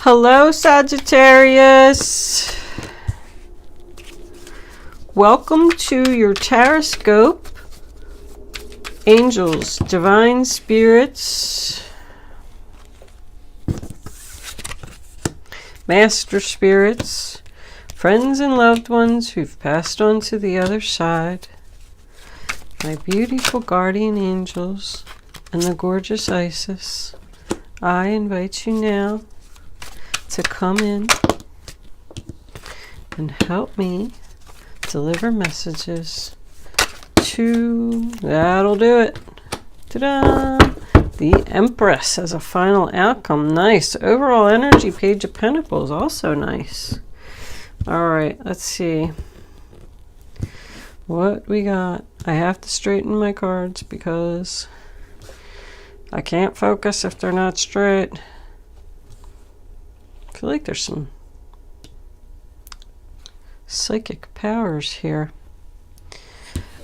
Hello, Sagittarius. Welcome to your horoscope. Angels, divine spirits, master spirits, friends and loved ones who've passed on to the other side, my beautiful guardian angels, and the gorgeous Isis, I invite you now to come in and help me deliver messages to, that'll do it, ta-da, the Empress as a final outcome. Nice. Overall energy, Page of Pentacles, also nice. All right, let's see what we got. I have to straighten my cards because I can't focus if they're not straight. I feel like there's some psychic powers here.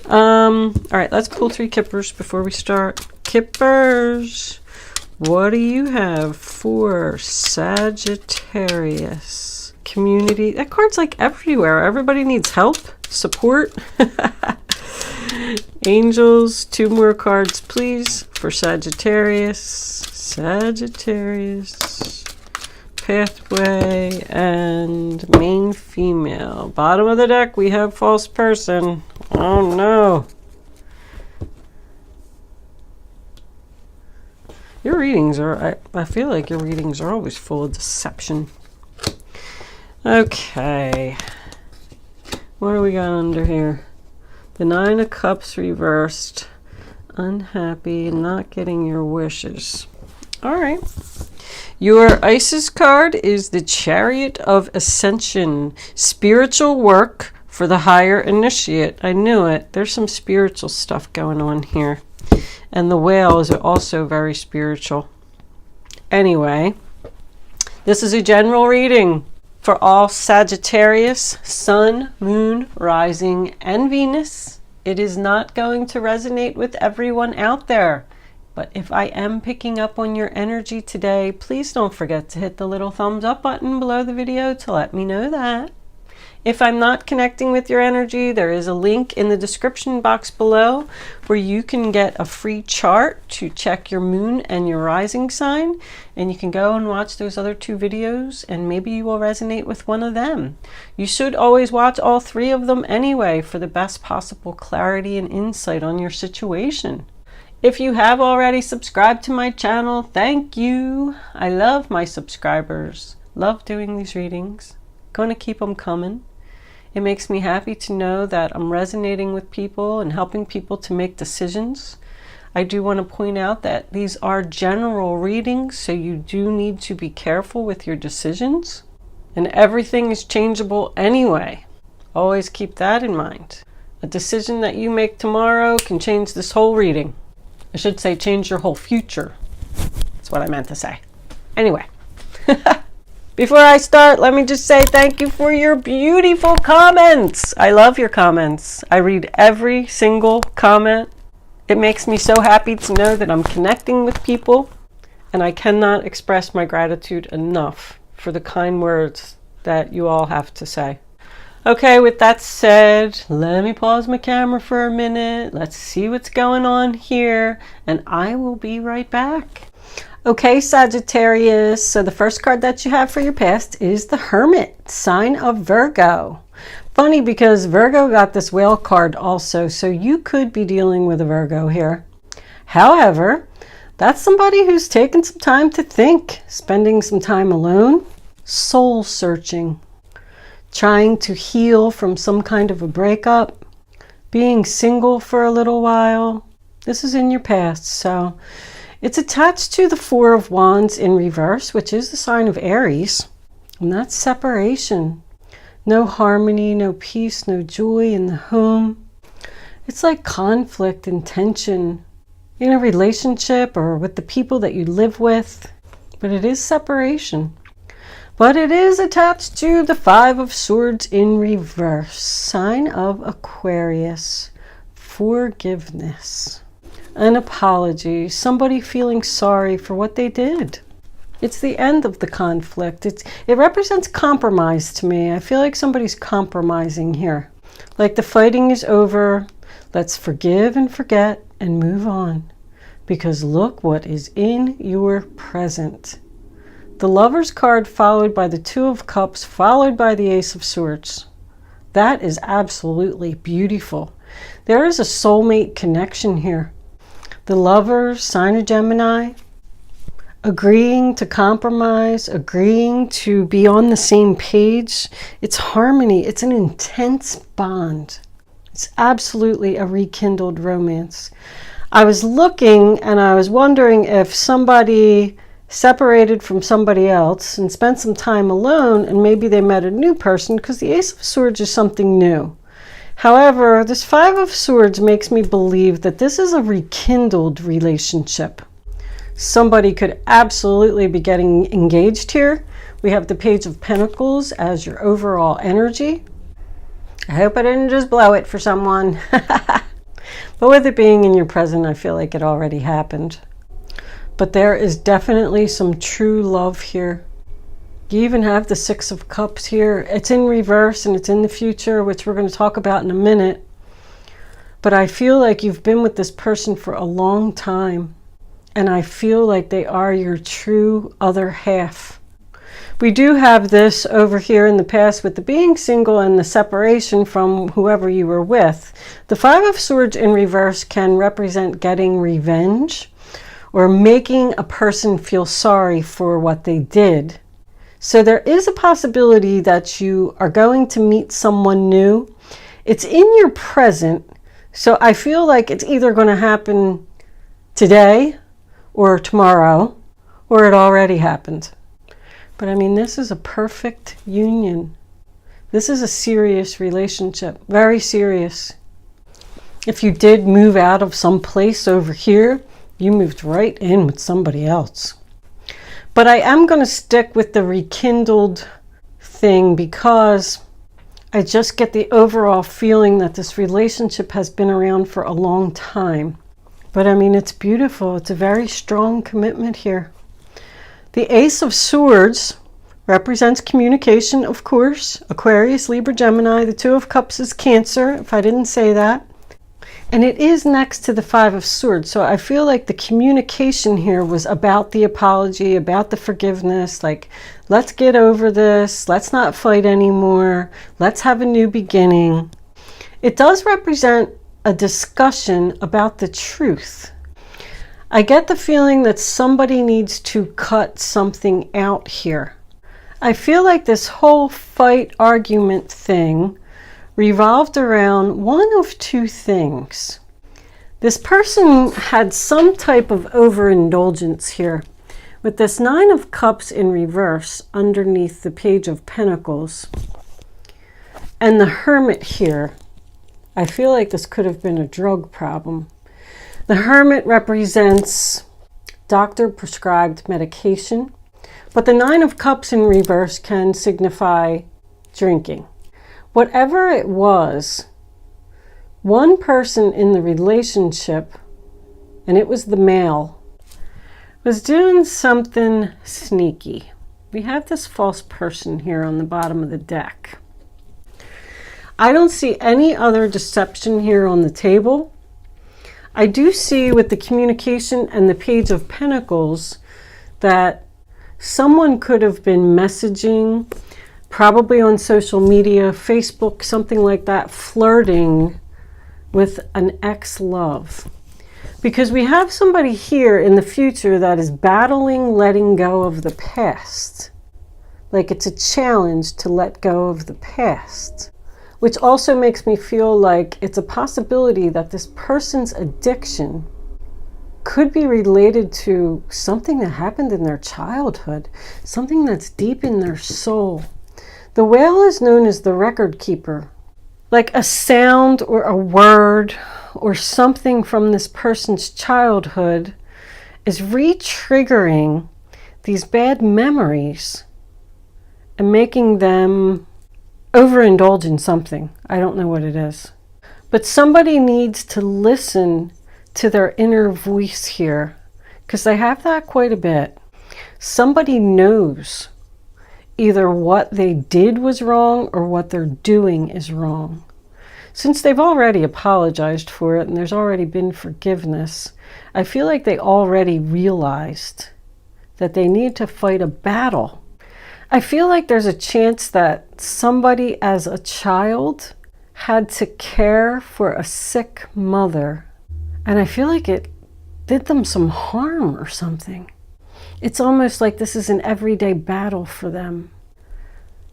All right, let's pull 3 kippers before we start. Kippers, what do you have for Sagittarius? Community. That card's like everywhere. Everybody needs help, support. Angels, 2 more cards, please, for Sagittarius. Sagittarius. Pathway and main female. Bottom of the deck, we have false person. Oh no. Your readings are, I feel like your readings are always full of deception. Okay. What do we got under here? The 9 of Cups reversed. Unhappy, not getting your wishes. All right. Your Isis card is the Chariot of Ascension. Spiritual work for the higher initiate. I knew it. There's some spiritual stuff going on here. And the whale is also very spiritual. Anyway, this is a general reading for all Sagittarius, Sun, Moon, Rising, and Venus. It is not going to resonate with everyone out there. But if I am picking up on your energy today, please don't forget to hit the little thumbs up button below the video to let me know that. If I'm not connecting with your energy, there is a link in the description box below where you can get a free chart to check your moon and your rising sign. And you can go and watch those other 2 videos and maybe you will resonate with one of them. You should always watch all 3 of them anyway for the best possible clarity and insight on your situation. If you have already subscribed to my channel, thank you. I love my subscribers. Love doing these readings. Gonna keep them coming. It makes me happy to know that I'm resonating with people and helping people to make decisions. I do want to point out that these are general readings, so you do need to be careful with your decisions. And everything is changeable anyway. Always keep that in mind. A decision that you make tomorrow can change this whole reading. I should say change your whole future. That's what I meant to say. Anyway, before I start, let me just say thank you for your beautiful comments. I love your comments. I read every single comment. It makes me so happy to know that I'm connecting with people, and I cannot express my gratitude enough for the kind words that you all have to say. Okay, with that said, let me pause my camera for a minute. Let's see what's going on here, and I will be right back. Okay, Sagittarius, so the first card that you have for your past is the Hermit, sign of Virgo. Funny because Virgo got this whale card also, so you could be dealing with a Virgo here. However, that's somebody who's taken some time to think, spending some time alone, soul searching. Trying to heal from some kind of a breakup, being single for a little while. This is in your past, so it's attached to the 4 of Wands in reverse, which is the sign of Aries, and that's separation. No harmony, no peace, no joy in the home. It's like conflict and tension in a relationship or with the people that you live with, but it is separation. But it is attached to the 5 of Swords in reverse, sign of Aquarius, forgiveness. an apology, somebody feeling sorry for what they did. It's the end of the conflict. It represents compromise to me. I feel like somebody's compromising here. Like the fighting is over. Let's forgive and forget and move on. Because look what is in your present. The Lover's card followed by the Two of Cups, followed by the Ace of Swords. That is absolutely beautiful. There is a soulmate connection here. The Lovers, sign of Gemini, agreeing to compromise, agreeing to be on the same page. It's harmony. It's an intense bond. It's absolutely a rekindled romance. I was looking and I was wondering if somebody separated from somebody else and spent some time alone and maybe they met a new person, because the Ace of Swords is something new. However, this Five of Swords makes me believe that this is a rekindled relationship. Somebody could absolutely be getting engaged here. We have the Page of Pentacles as your overall energy. I hope I didn't just blow it for someone. But with it being in your present, I feel like it already happened. But there is definitely some true love here. You even have the Six of Cups here. It's in reverse and it's in the future, which we're going to talk about in a minute. But I feel like you've been with this person for a long time. And I feel like they are your true other half. We do have this over here in the past with the being single and the separation from whoever you were with. The Five of Swords in reverse can represent getting revenge or making a person feel sorry for what they did. So there is a possibility that you are going to meet someone new. It's in your present, so I feel like it's either going to happen today or tomorrow, or it already happened. But I mean, this is a perfect union. This is a serious relationship, very serious. If you did move out of some place over here, you moved right in with somebody else. But I am going to stick with the rekindled thing because I just get the overall feeling that this relationship has been around for a long time. But I mean, it's beautiful. It's a very strong commitment here. The Ace of Swords represents communication, of course. Aquarius, Libra, Gemini. The Two of Cups is Cancer, if I didn't say that. And it is next to the Five of Swords. So I feel like the communication here was about the apology, about the forgiveness. Like, let's get over this. Let's not fight anymore. Let's have a new beginning. It does represent a discussion about the truth. I get the feeling that somebody needs to cut something out here. I feel like this whole fight argument thing revolved around one of two things. This person had some type of overindulgence here. With this Nine of Cups in reverse underneath the Page of Pentacles and the Hermit here, I feel like this could have been a drug problem. The Hermit represents doctor-prescribed medication, but the Nine of Cups in reverse can signify drinking. Whatever it was, one person in the relationship, and it was the male, was doing something sneaky. We have this false person here on the bottom of the deck. I don't see any other deception here on the table. I do see with the communication and the Page of Pentacles that someone could have been messaging, probably on social media, Facebook, something like that, flirting with an ex-love. Because we have somebody here in the future that is battling letting go of the past. Like it's a challenge to let go of the past. Which also makes me feel like it's a possibility that this person's addiction could be related to something that happened in their childhood, something that's deep in their soul. The whale is known as the record keeper. Like a sound or a word or something from this person's childhood is re-triggering these bad memories and making them overindulge in something. I don't know what it is. But somebody needs to listen to their inner voice here, because they have that quite a bit. Somebody knows either what they did was wrong or what they're doing is wrong. Since they've already apologized for it and there's already been forgiveness, I feel like they already realized that they need to fight a battle. I feel like there's a chance that somebody as a child had to care for a sick mother, and I feel like it did them some harm or something. It's almost like this is an everyday battle for them.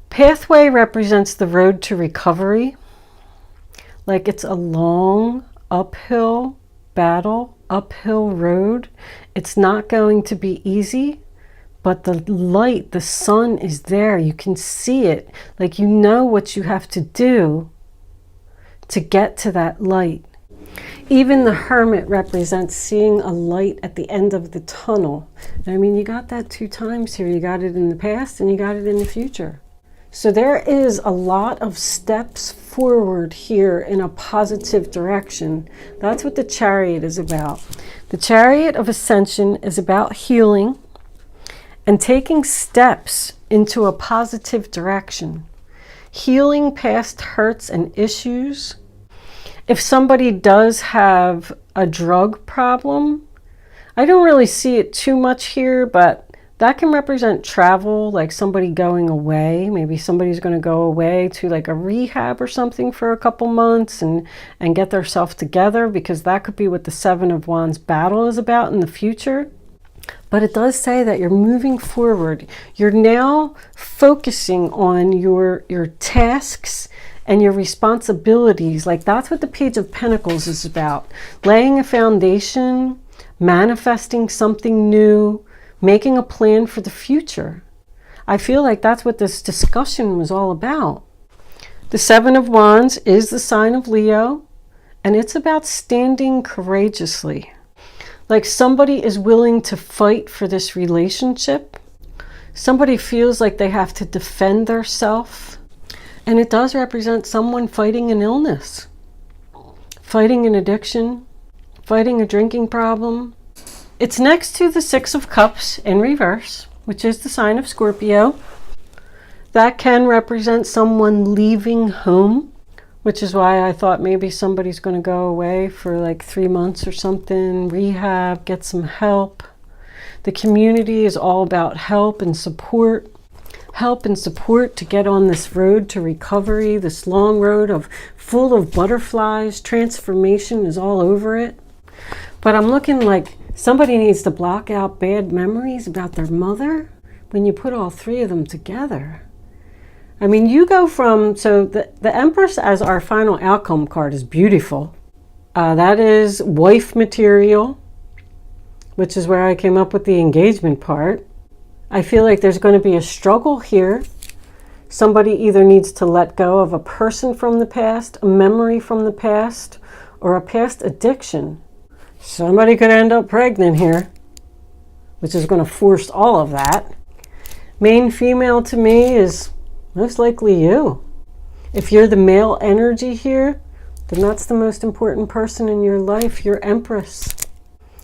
Pathway represents the road to recovery. Like it's a long uphill battle, uphill road. It's not going to be easy, but the light, the sun is there. You can see it. Like you know what you have to do to get to that light. Even the Hermit represents seeing a light at the end of the tunnel. I mean, you got that 2 times here. You got it in the past and you got it in the future. So there is a lot of steps forward here in a positive direction. That's what the Chariot is about. The Chariot of Ascension is about healing and taking steps into a positive direction. Healing past hurts and issues. If somebody does have a drug problem, I don't really see it too much here, but that can represent travel, like somebody going away. Maybe somebody's going to go away to like a rehab or something for a couple months and get themselves together, because that could be what the 7 of Wands battle is about in the future. But it does say that you're moving forward. You're now focusing on your tasks and your responsibilities. Like that's what the Page of Pentacles is about. Laying a foundation, manifesting something new, making a plan for the future. I feel like that's what this discussion was all about. The 7 of Wands is the sign of Leo, and it's about standing courageously. Like somebody is willing to fight for this relationship. Somebody feels like they have to defend themselves. And it does represent someone fighting an illness, fighting an addiction, fighting a drinking problem. It's next to the 6 of Cups in reverse, which is the sign of Scorpio. That can represent someone leaving home, which is why I thought maybe somebody's going to go away for like 3 months or something, rehab, get some help. The community is all about help and support. Help and support to get on this road to recovery, this long road full of butterflies. Transformation is all over it. But I'm looking like somebody needs to block out bad memories about their mother when you put all 3 of them together. I mean, you go from, so the Empress as our final outcome card is beautiful. That is wife material, which is where I came up with the engagement part. I feel like there's going to be a struggle here. Somebody either needs to let go of a person from the past, a memory from the past, or a past addiction. Somebody could end up pregnant here, which is going to force all of that. Main female to me is most likely you. If you're the male energy here, then that's the most important person in your life, your Empress.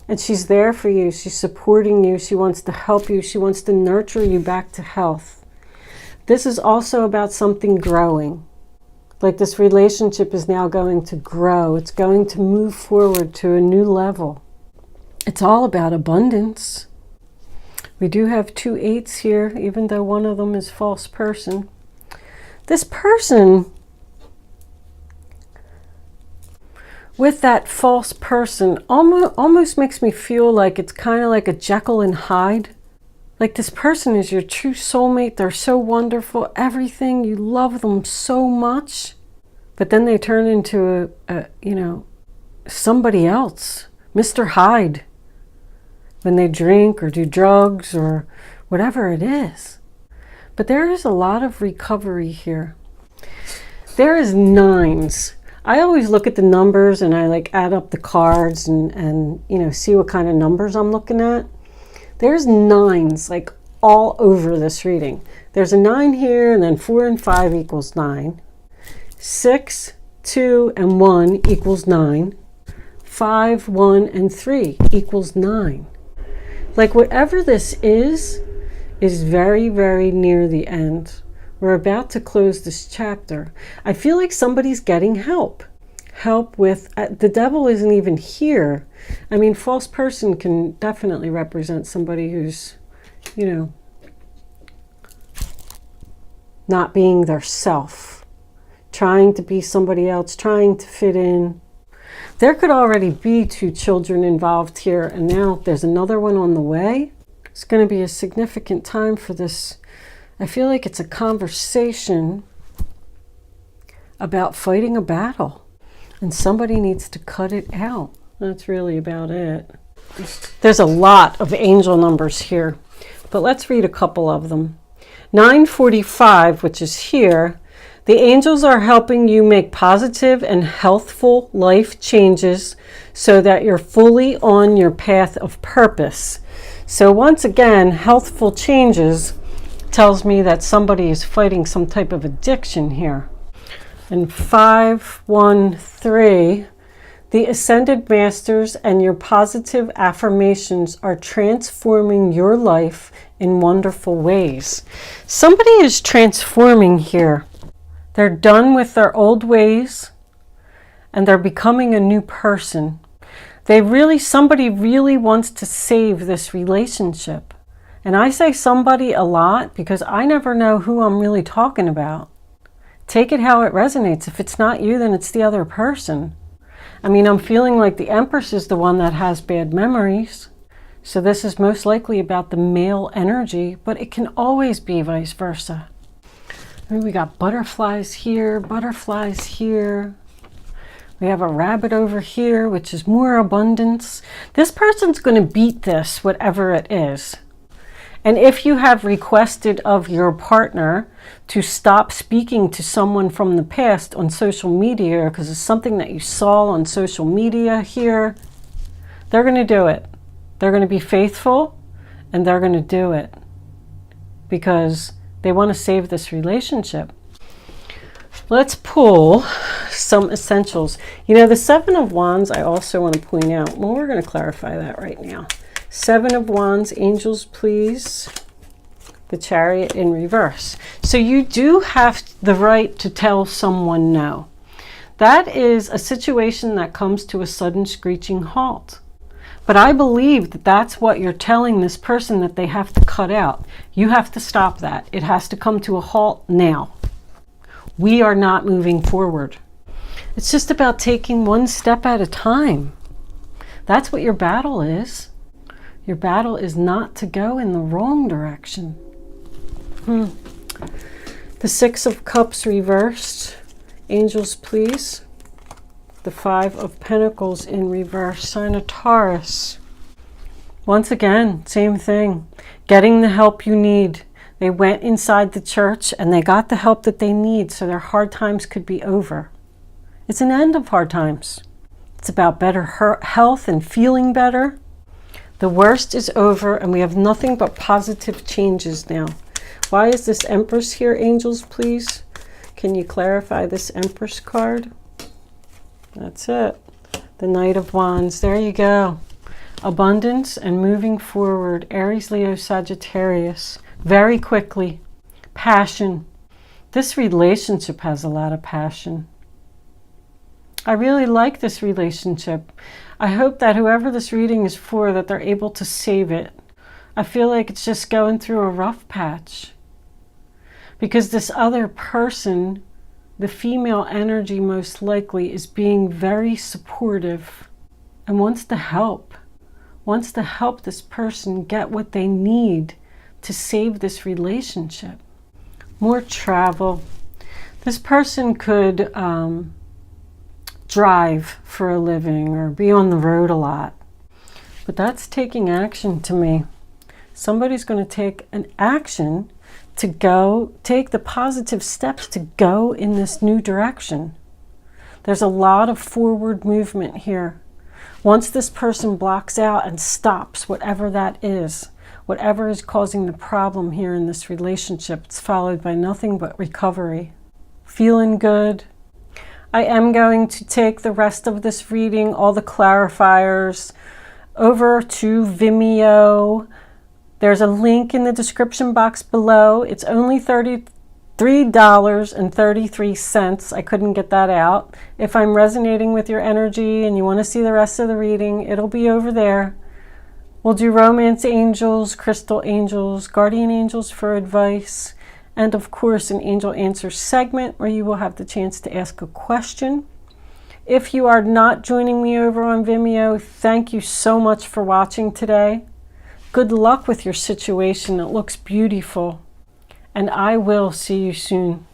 And she's there for you. She's supporting you. She wants to help you. She wants to nurture you back to health. This is also about something growing. Like this relationship is now going to grow. It's going to move forward to a new level. It's all about abundance. We do have 2 8s here, even though one of them is false person. This person with that false person almost makes me feel like it's kind of like a Jekyll and Hyde. Like this person is your true soulmate. They're so wonderful. Everything. You love them so much. But then they turn into somebody else. Mr. Hyde. When they drink or do drugs or whatever it is. But there is a lot of recovery here. There is 9s. I always look at the numbers and I like add up the cards and see what kind of numbers I'm looking at. There's 9s like all over this reading. There's a 9 here, and then 4 and 5 equals 9. 6, 2, and 1 equals 9. 5, 1, and 3 equals 9. Like whatever this is, is very, very near the end. We're about to close this chapter. I feel like somebody's getting help. Help with, the devil isn't even here. I mean, false person can definitely represent somebody who's, you know, not being their self, trying to be somebody else, trying to fit in. There could already be 2 children involved here, and now there's another one on the way. It's going to be a significant time for this. I feel like it's a conversation about fighting a battle, and somebody needs to cut it out. That's really about it. There's a lot of angel numbers here, but let's read a couple of them. 945, which is here. The angels are helping you make positive and healthful life changes so that you're fully on your path of purpose. So once again, healthful changes tells me that somebody is fighting some type of addiction here. And 513, the ascended masters and your positive affirmations are transforming your life in wonderful ways. Somebody is transforming here. They're done with their old ways and they're becoming a new person. Somebody really wants to save this relationship. And I say somebody a lot because I never know who I'm really talking about. Take it how it resonates. If it's not you, then it's the other person. I mean, I'm feeling like the Empress is the one that has bad memories. So this is most likely about the male energy, but it can always be vice versa. I mean, we got butterflies here, butterflies here. We have a rabbit over here, which is more abundance. This person's going to beat this, whatever it is. And if you have requested of your partner to stop speaking to someone from the past on social media, because it's something that you saw on social media here, they're going to do it. They're going to be faithful and they're going to do it because they want to save this relationship. Let's pull some essentials. You know, the 7 of Wands, I also want to point out. Well, we're going to clarify that right now. 7 of Wands, angels, please. The Chariot in reverse. So you do have the right to tell someone no. That is a situation that comes to a sudden screeching halt. But I believe that that's what you're telling this person that they have to cut out. You have to stop that. It has to come to a halt now. We are not moving forward. It's just about taking one step at a time. That's what your battle is. Your battle is not to go in the wrong direction. The 6 of Cups reversed. Angels, please. The 5 of Pentacles in reverse. Sign of Taurus. Once again, same thing. Getting the help you need. They went inside the church and they got the help that they need so their hard times could be over. It's an end of hard times. It's about better health and feeling better. The worst is over and we have nothing but positive changes now. Why is this Empress here, angels, please? Can you clarify this Empress card? That's it. The Knight of Wands. There you go. Abundance and moving forward. Aries, Leo, Sagittarius. Very quickly. Passion. This relationship has a lot of passion. I really like this relationship. I hope that whoever this reading is for, that they're able to save it. I feel like it's just going through a rough patch. Because this other person, the female energy most likely, is being very supportive and wants to help this person get what they need to save this relationship. More travel. This person could drive for a living or be on the road a lot, but that's taking action to me. Somebody's going to take an action to take the positive steps to go in this new direction. There's a lot of forward movement here. Once this person blocks out and stops whatever that is, whatever is causing the problem here in this relationship, it's followed by nothing but recovery. Feeling good. I am going to take the rest of this reading, all the clarifiers, over to Vimeo. There's a link in the description box below. It's only $33.33. I couldn't get that out. If I'm resonating with your energy and you want to see the rest of the reading, it'll be over there. We'll do romance angels, crystal angels, guardian angels for advice, and of course an angel answer segment where you will have the chance to ask a question. If you are not joining me over on Vimeo, thank you so much for watching today. Good luck with your situation. It looks beautiful. And I will see you soon.